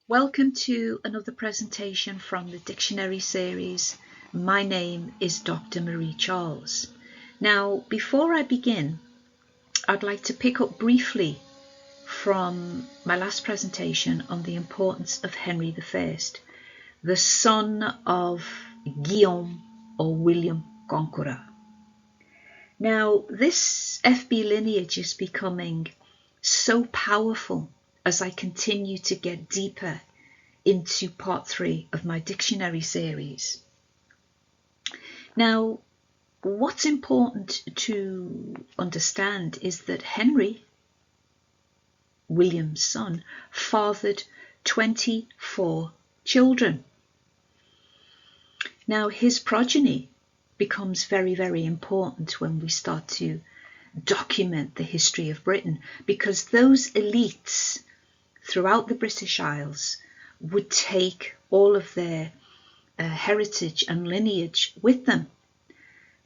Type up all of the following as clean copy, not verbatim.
Welcome to another presentation from the dictionary series. My name is Dr. Marie Charles. Now, before I begin, I'd like to pick up briefly from my last presentation on the importance of Henry I, the son of Guillaume or William Conqueror. Now, this FB lineage is becoming so powerful as I continue to get deeper into part 3 of my dictionary series. Now, what's important to understand is that Henry, William's son, fathered 24 children. Now, his progeny becomes very, very important when we start to document the history of Britain, because those elites throughout the British Isles would take all of their heritage and lineage with them.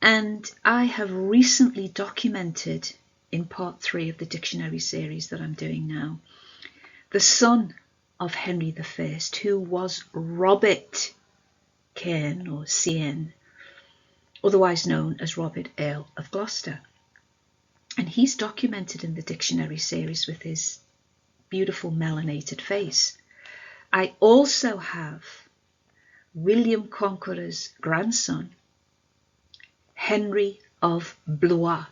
And I have recently documented in part 3 of the dictionary series that I'm doing now, the son of Henry I, who was Robert Cairn or Cien, otherwise known as Robert Earl of Gloucester. And he's documented in the dictionary series with his beautiful melanated face. I also have William Conqueror's grandson, Henry of Blois,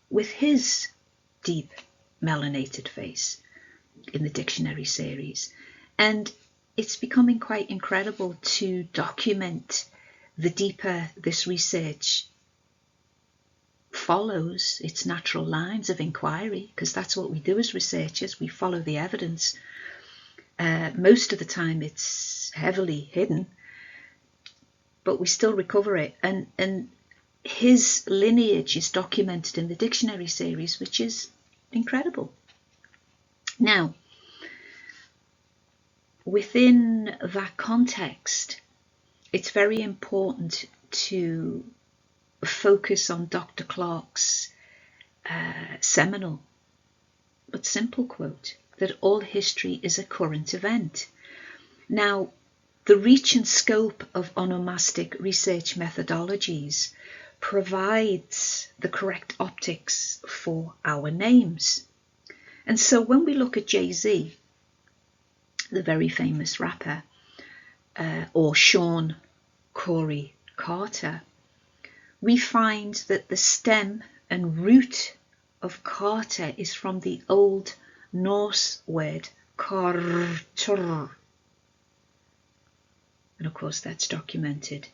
with his deep melanated face in the dictionary series. And it's becoming quite incredible to document the deeper this research follows its natural lines of inquiry, because that's what we do as researchers. We follow the evidence. Most of the time it's heavily hidden, but we still recover it. And his lineage is documented in the dictionary series, which is incredible. Now, within that context, it's very important to focus on Dr. Clarke's seminal but simple quote that all history is a current event. Now, the reach and scope of onomastic research methodologies provides the correct optics for our names. And so when we look at Jay-Z, the very famous rapper, or Sean Corey Carter, we find that the stem and root of Carter is from the Old Norse word Carter. And of course that's documented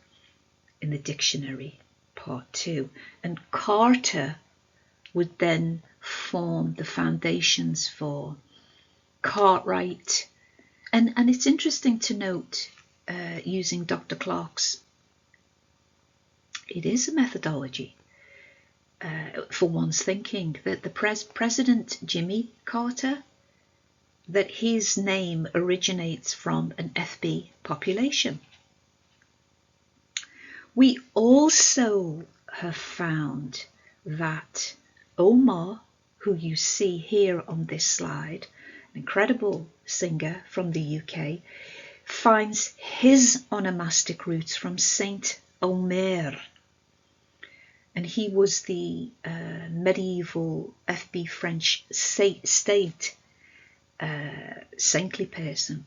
in the dictionary part 2. And Carter would then form the foundations for Cartwright. And it's interesting to note, using Dr. Clarke's, it is a methodology for one's thinking, that the President Jimmy Carter, that his name originates from an FB population. We also have found that Omar, who you see here on this slide, an incredible singer from the UK, finds his onomastic roots from Saint Omer. And he was the medieval FB French state saintly person.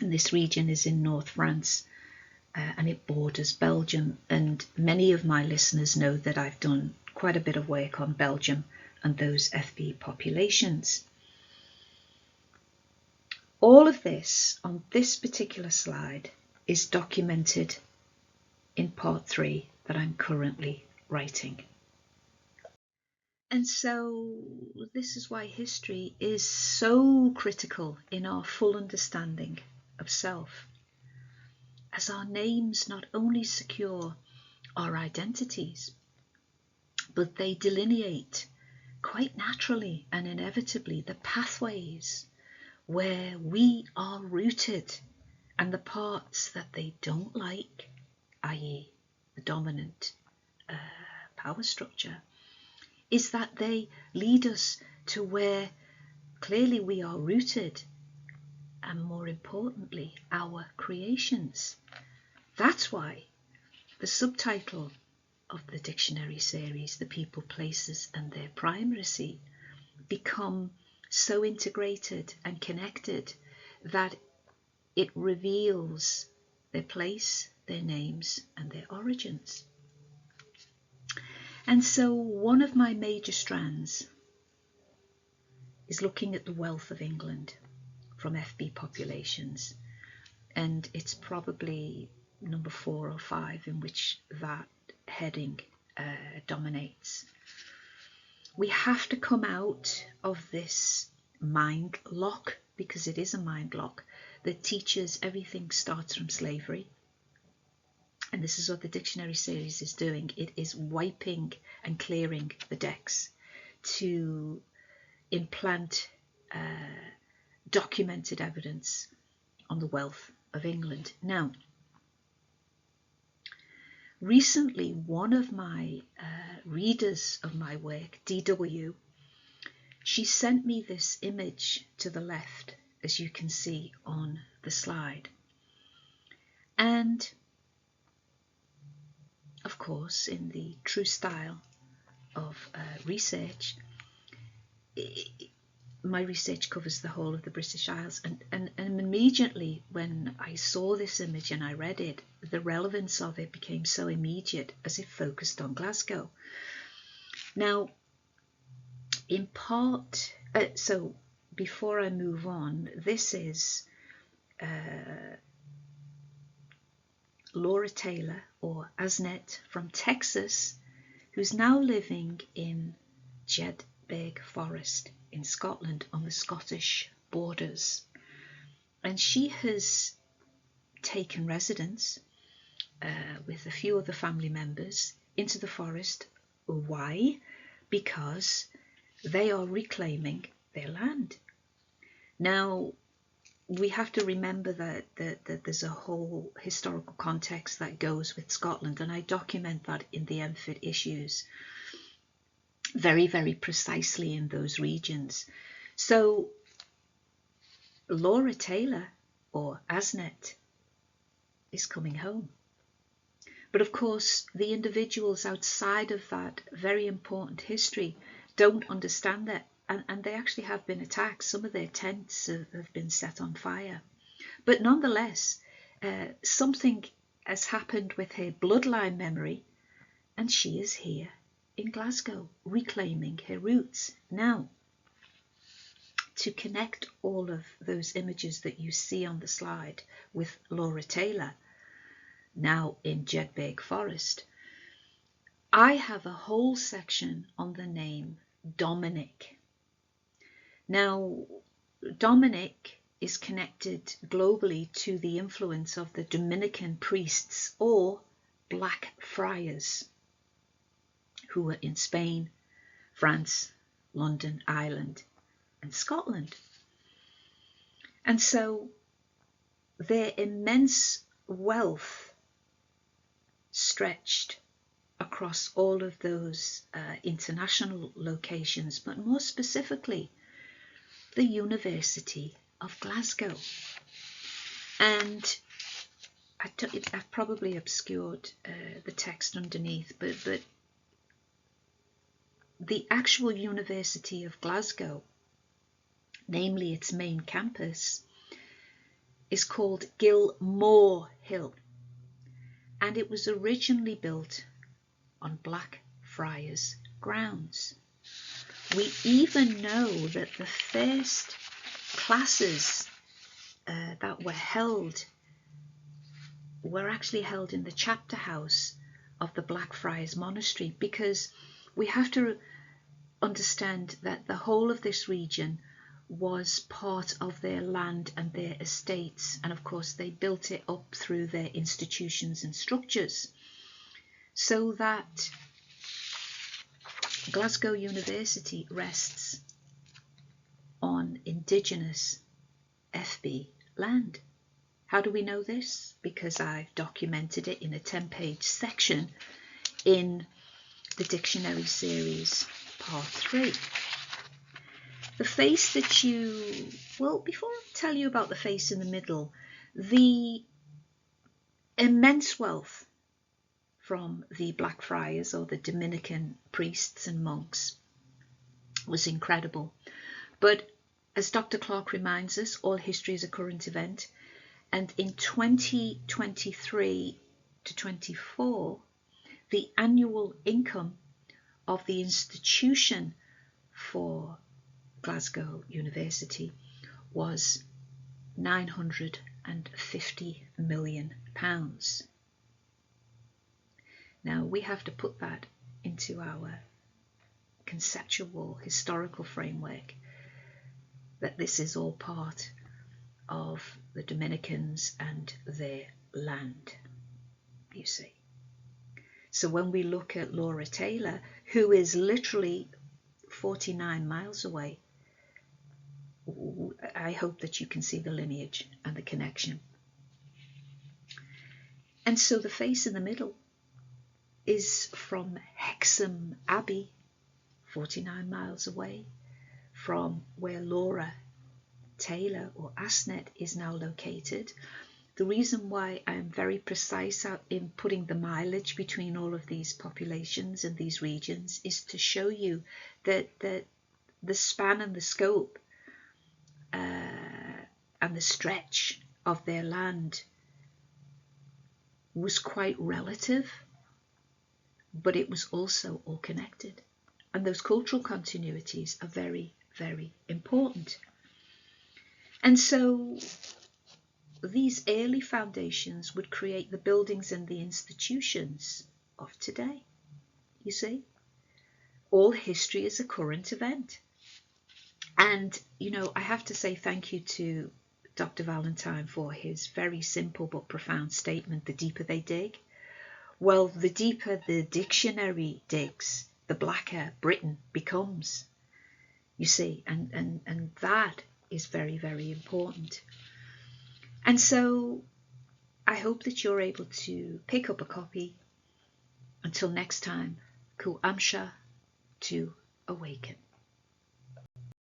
And this region is in North France, and it borders Belgium. And many of my listeners know that I've done quite a bit of work on Belgium and those FB populations. All of this on this particular slide is documented in part 3 that I'm currently writing. And so this is why history is so critical in our full understanding of self, as our names not only secure our identities, but they delineate quite naturally and inevitably the pathways where we are rooted and the parts that they don't like, i.e. the dominant power structure, is that they lead us to where clearly we are rooted and more importantly, our creations. That's why the subtitle of the dictionary series, The People, Places and Their Primacy, become so integrated and connected that it reveals their place, their names and their origins. And so one of my major strands is looking at the wealth of England from FB populations, and it's probably number 4 or 5 in which that heading dominates. We have to come out of this mind lock, because it is a mind lock that teaches everything starts from slavery. And this is what the dictionary series is doing. It is wiping and clearing the decks to implant documented evidence on the wealth of England. Now, recently, one of my readers of my work, DW, she sent me this image to the left, as you can see on the slide. And of course, in the true style of research, my research covers the whole of the British Isles, and immediately when I saw this image and I read it, the relevance of it became so immediate as it focused on Glasgow. Now, in part, so before I move on, this is Laura Taylor, or Asnet, from Texas, who's now living in Jedburgh Forest in Scotland on the Scottish borders. And she has taken residence with a few other family members into the forest. Why? Because they are reclaiming their land. Now, we have to remember that there's a whole historical context that goes with Scotland, and I document that in the MFIT issues very, very precisely in those regions. So Laura Taylor, or Asnet, is coming home. But of course, the individuals outside of that very important history don't understand that. And they actually have been attacked. Some of their tents have been set on fire. But nonetheless, something has happened with her bloodline memory, and she is here in Glasgow, reclaiming her roots. Now, to connect all of those images that you see on the slide with Laura Taylor, now in Jedburgh Forest, I have a whole section on the name Dominic. Now, Dominic is connected globally to the influence of the Dominican priests, or Black Friars, who were in Spain, France, London, Ireland, and Scotland. And so their immense wealth stretched across all of those international locations, but more specifically, the University of Glasgow. And I've probably obscured the text underneath, but the actual University of Glasgow, namely its main campus, is called Gilmore Hill, and it was originally built on Blackfriars grounds. We even know that the first classes that were held were actually held in the chapter house of the Blackfriars Monastery, because we have to understand that the whole of this region was part of their land and their estates, and of course they built it up through their institutions and structures, so that Glasgow University rests on indigenous FB land. How do we know this? Because I've documented it in a 10-page section in the dictionary series part 3. The face that well, before I tell you about the face in the middle, the immense wealth from the Black Friars, or the Dominican priests and monks, was incredible. But as Dr. Clark reminds us, all history is a current event. And in 2023 to 24, the annual income of the institution for Glasgow University was £950 million. Now we have to put that into our conceptual historical framework, that this is all part of the Dominicans and their land, you see. So when we look at Laura Taylor, who is literally 49 miles away, I hope that you can see the lineage and the connection. And so the face in the middle is from Hexham Abbey, 49 miles away from where Laura Taylor, or Asnet, is now located. The reason why I'm very precise in putting the mileage between all of these populations and these regions is to show you that the span and the scope and the stretch of their land was quite relative, but it was also all connected. And those cultural continuities are very, very important. And so these early foundations would create the buildings and the institutions of today. You see, all history is a current event. And, you know, I have to say thank you to Dr. Valentine for his very simple but profound statement, the deeper they dig. Well, the deeper the dictionary digs, the blacker Britain becomes, you see, and that is very, very important. And so I hope that you're able to pick up a copy. Until next time, Ku Amsha, to awaken.